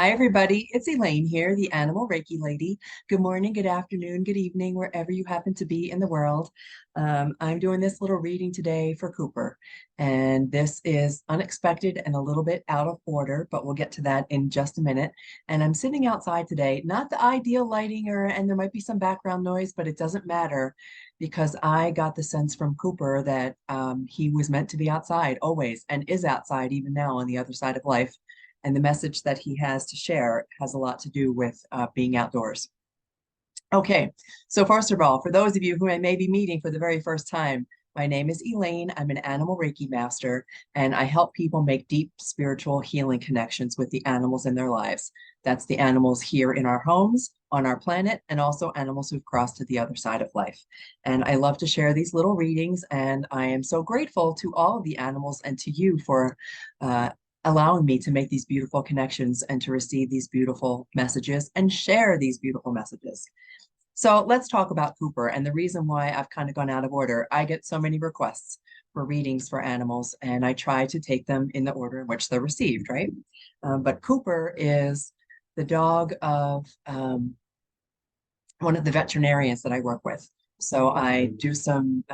Hi, everybody. It's Elaine here, the Animal Reiki Lady. Good morning, good afternoon, good evening, wherever you happen to be in the world. I'm doing this little reading today for Cooper, and this is unexpected and a little bit out of order, but we'll get to that in just a minute. And I'm sitting outside today, not the ideal lighting, and there might be some background noise, but it doesn't matter because I got the sense from Cooper that he was meant to be outside always and is outside even now on the other side of life. And the message that he has to share has a lot to do with being outdoors. Okay, so first of all, for those of you who I may be meeting for the very first time, my name is Elaine. I'm an animal Reiki master, and I help people make deep spiritual healing connections with the animals in their lives. That's the animals here in our homes, on our planet, and also animals who've crossed to the other side of life. And I love to share these little readings, and I am so grateful to all of the animals and to you for allowing me to make these beautiful connections and to receive these beautiful messages and share these beautiful messages. So let's talk about Cooper and the reason why I've kind of gone out of order. I get so many requests for readings for animals, and I try to take them in the order in which they're received, right? But Cooper is the dog of one of the veterinarians that I work with. So I do some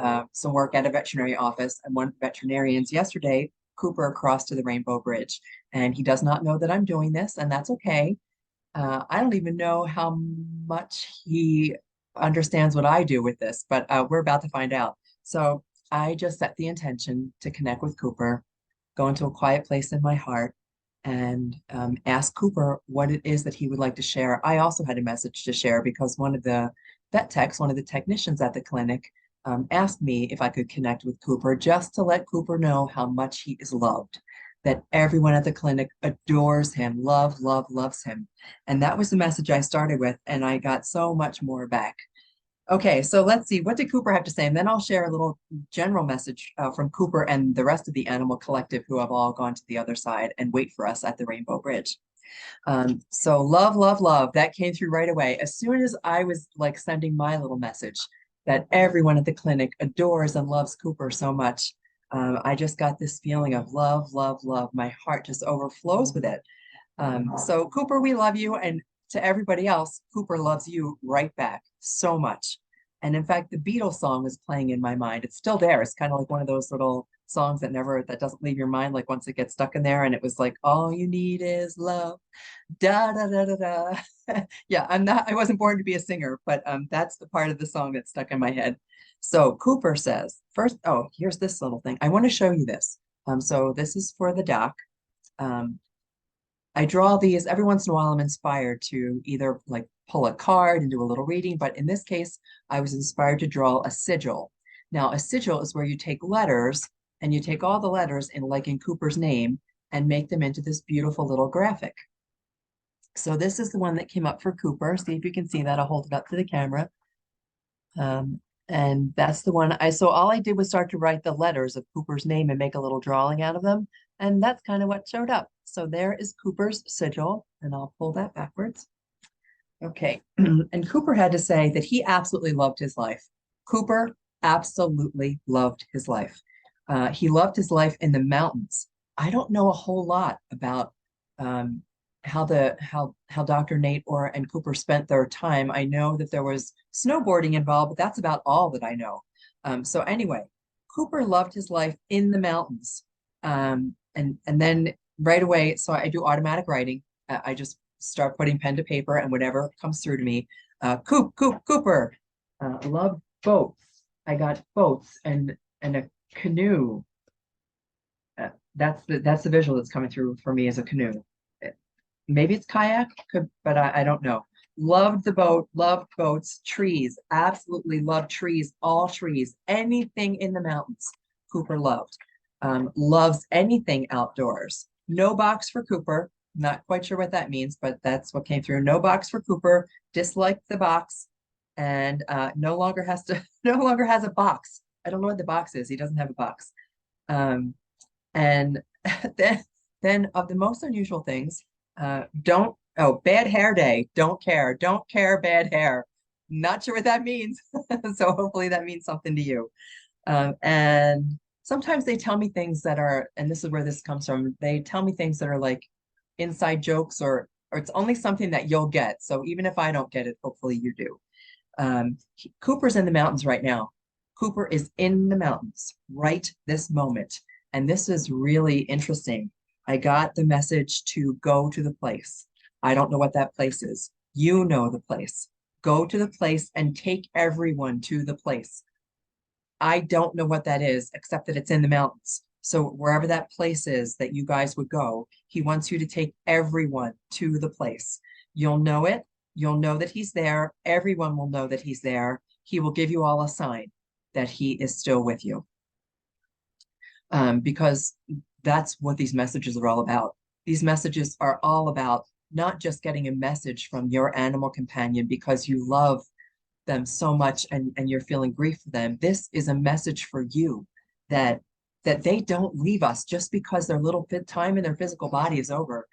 work at a veterinary office, and one of the veterinarians yesterday, Cooper, crossed to the Rainbow Bridge, and he does not know that I'm doing this, and that's okay. I don't even know how much he understands what I do with this, but we're about to find out. So I just set the intention to connect with Cooper, go into a quiet place in my heart, and ask Cooper what it is that he would like to share. I also had a message to share because one of the vet techs, one of the technicians at the clinic, asked me if I could connect with Cooper just to let Cooper know how much he is loved, that everyone at the clinic adores him, loves him. And that was the message I started with, and I got so much more back. Okay, so let's see, what did Cooper have to say? And then I'll share a little general message from Cooper and the rest of the animal collective who have all gone to the other side and wait for us at the Rainbow Bridge. So love, that came through right away. As soon as I was like sending my little message that everyone at the clinic adores and loves Cooper so much, I just got this feeling of love. My heart just overflows with it. So Cooper, we love you. And to everybody else, Cooper loves you right back so much. And in fact, the Beatles song is playing in my mind. It's still there. It's kind of like one of those little songs that doesn't leave your mind. Like once it gets stuck in there and it was like, all you need is love. Da, da, da, da, da. Yeah, I wasn't born to be a singer, but that's the part of the song that's stuck in my head. So Cooper says, first, oh, here's this little thing. I want to show you this. So this is for the doc. Um, I draw these every once in a while. I'm inspired to either like pull a card and do a little reading, but in this case, I was inspired to draw a sigil. Now, a sigil is where you take letters and you take all the letters in like in Cooper's name and make them into this beautiful little graphic. So this is the one that came up for Cooper. See if you can see that. I'll hold it up to the camera. And that's the one so all I did was start to write the letters of Cooper's name and make a little drawing out of them. And that's kind of what showed up. So there is Cooper's sigil, and I'll pull that backwards. Okay. And Cooper had to say that he absolutely loved his life. Cooper absolutely loved his life. He loved his life in the mountains. I don't know a whole lot about um, how Dr. Nate and Cooper spent their time. I know that there was snowboarding involved, but that's about all that I know. So anyway, Cooper loved his life in the mountains. And then right away, so I do automatic writing. I just start putting pen to paper and whatever comes through to me. Cooper, loved boats. I got boats and a canoe. That's the visual that's coming through for me as a canoe. Maybe it's kayak, but I don't know. Loved the boat, loved boats, trees, absolutely loved trees, all trees, anything in the mountains. Cooper loved. Loves anything outdoors. No box for Cooper. Not quite sure what that means, but that's what came through. No box for Cooper. Disliked the box, and no longer has a box. I don't know what the box is. He doesn't have a box. And then of the most unusual things, bad hair day. Don't care, bad hair. Not sure what that means. So hopefully that means something to you. And sometimes they tell me things that are, and this is where this comes from, they tell me things that are like inside jokes or or it's only something that you'll get. So even if I don't get it, hopefully you do. Cooper's in the mountains right now. Cooper is in the mountains right this moment. And this is really interesting. I got the message to go to the place. I don't know what that place is. You know the place. Go to the place and take everyone to the place. I don't know what that is, except that it's in the mountains. So wherever that place is that you guys would go, he wants you to take everyone to the place. You'll know it. You'll know that he's there. Everyone will know that he's there. He will give you all a sign that he is still with you. Because that's what these messages are all about. These messages are all about not just getting a message from your animal companion because you love them so much and you're feeling grief for them. This is a message for you that they don't leave us just because their little time in their physical body is over.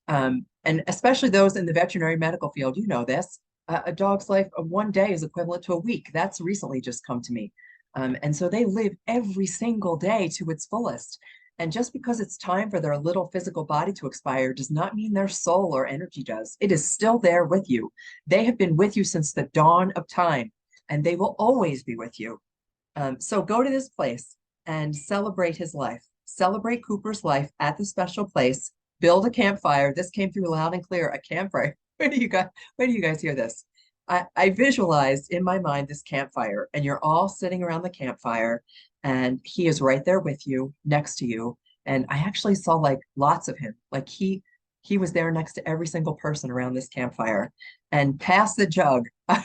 And especially those in the veterinary medical field, you know this. A dog's life of 1 day is equivalent to a week. That's recently just come to me. And so they live every single day to its fullest. And just because it's time for their little physical body to expire does not mean their soul or energy does. It is still there with you. They have been with you since the dawn of time, and they will always be with you. So go to this place and celebrate his life. Celebrate Cooper's life at the special place. Build a campfire. This came through loud and clear, a campfire. Where do you guys hear this? I visualized in my mind this campfire, and you're all sitting around the campfire, and he is right there with you, next to you. And I actually saw like lots of him. Like he was there next to every single person around this campfire. And pass the jug. I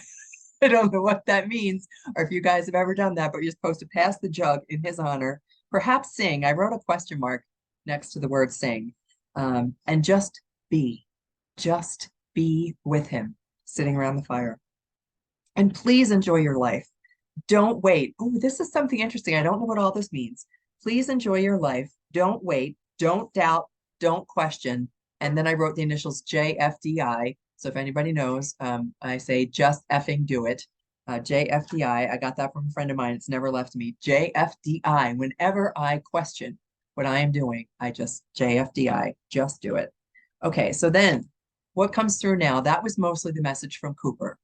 don't know what that means, or if you guys have ever done that, but you're supposed to pass the jug in his honor. Perhaps sing. I wrote a question mark next to the word sing. And just be with him, sitting around the fire. And please enjoy your life. Don't wait. Oh, this is something interesting. I don't know what all this means. Please enjoy your life. Don't wait. Don't doubt. Don't question. And then I wrote the initials JFDI. So if anybody knows, I say just effing do it. JFDI. I got that from a friend of mine. It's never left me. JFDI. Whenever I question what I am doing, I just JFDI. Just do it. Okay, so then what comes through now? That was mostly the message from Cooper.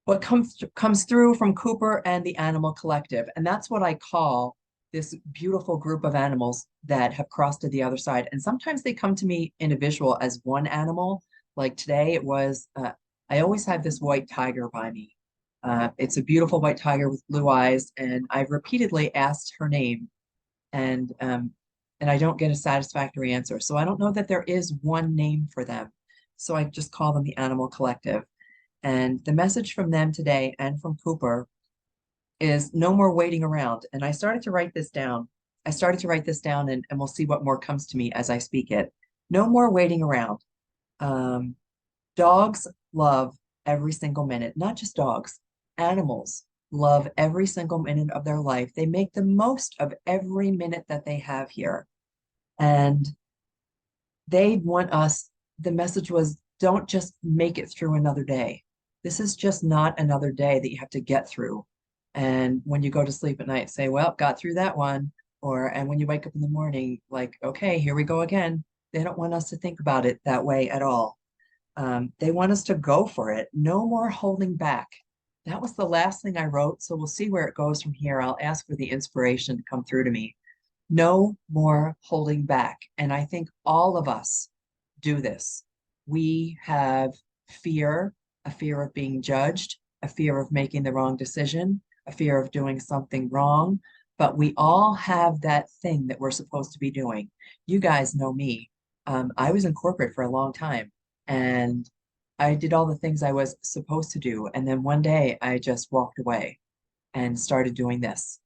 What comes through from Cooper and the animal collective, and that's what I call this beautiful group of animals that have crossed to the other side. And sometimes they come to me in a visual as one animal. Like today, it was. I always have this white tiger by me. It's a beautiful white tiger with blue eyes, and I've repeatedly asked her name, and I don't get a satisfactory answer. So I don't know that there is one name for them. So I just call them the animal collective. And the message from them today and from Cooper is no more waiting around. And I started to write this down. And we'll see what more comes to me as I speak it. No more waiting around. Dogs love every single minute, not just dogs, animals love every single minute of their life. They make the most of every minute that they have here. And they want us, the message was, don't just make it through another day. This is just not another day that you have to get through. And when you go to sleep at night, say, well, got through that one. And when you wake up in the morning, like, okay, here we go again. They don't want us to think about it that way at all. They want us to go for it. No more holding back. That was the last thing I wrote. So we'll see where it goes from here. I'll ask for the inspiration to come through to me. No more holding back. And I think all of us do this. We have fear, a fear of being judged, a fear of making the wrong decision, a fear of doing something wrong. But we all have that thing that we're supposed to be doing. You guys know me. I was in corporate for a long time, and I did all the things I was supposed to do. And then one day I just walked away and started doing this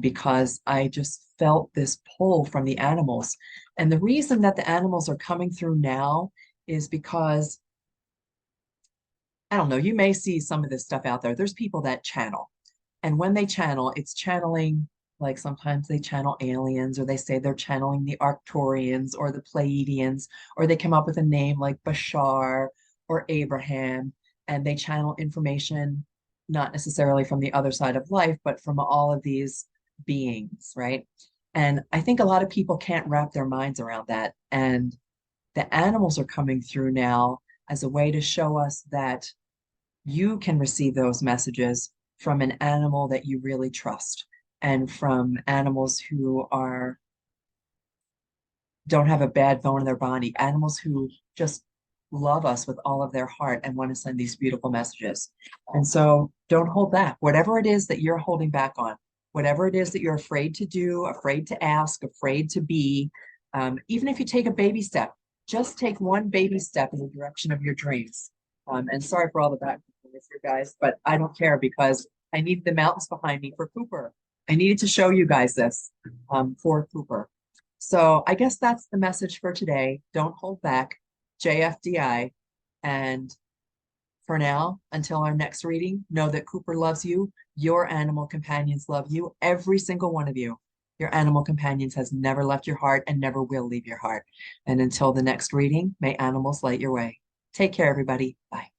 because I just felt this pull from the animals. And the reason that the animals are coming through now is because, I don't know, you may see some of this stuff out there. There's people that channel. And when they channel, it's channeling, like sometimes they channel aliens, or they say they're channeling the Arcturians or the Pleiadians, or they come up with a name like Bashar or Abraham, and they channel information, not necessarily from the other side of life, but from all of these beings, right? And I think a lot of people can't wrap their minds around that. And The animals are coming through now as a way to show us that you can receive those messages from an animal that you really trust and from animals who are don't have a bad bone in their body, animals who just love us with all of their heart and want to send these beautiful messages. And so don't hold back. Whatever it is that you're holding back on, whatever it is that you're afraid to do, afraid to ask, afraid to be, even if you take a baby step, just take one baby step in the direction of your dreams. And sorry for all the background noise here, guys, but I don't care because I need the mountains behind me for Cooper. I needed to show you guys this for Cooper. So I guess that's the message for today. Don't hold back, JFDI. And for now, until our next reading, know that Cooper loves you. Your animal companions love you, every single one of you. Your animal companions has never left your heart and never will leave your heart. And until the next reading, may animals light your way. Take care, everybody. Bye.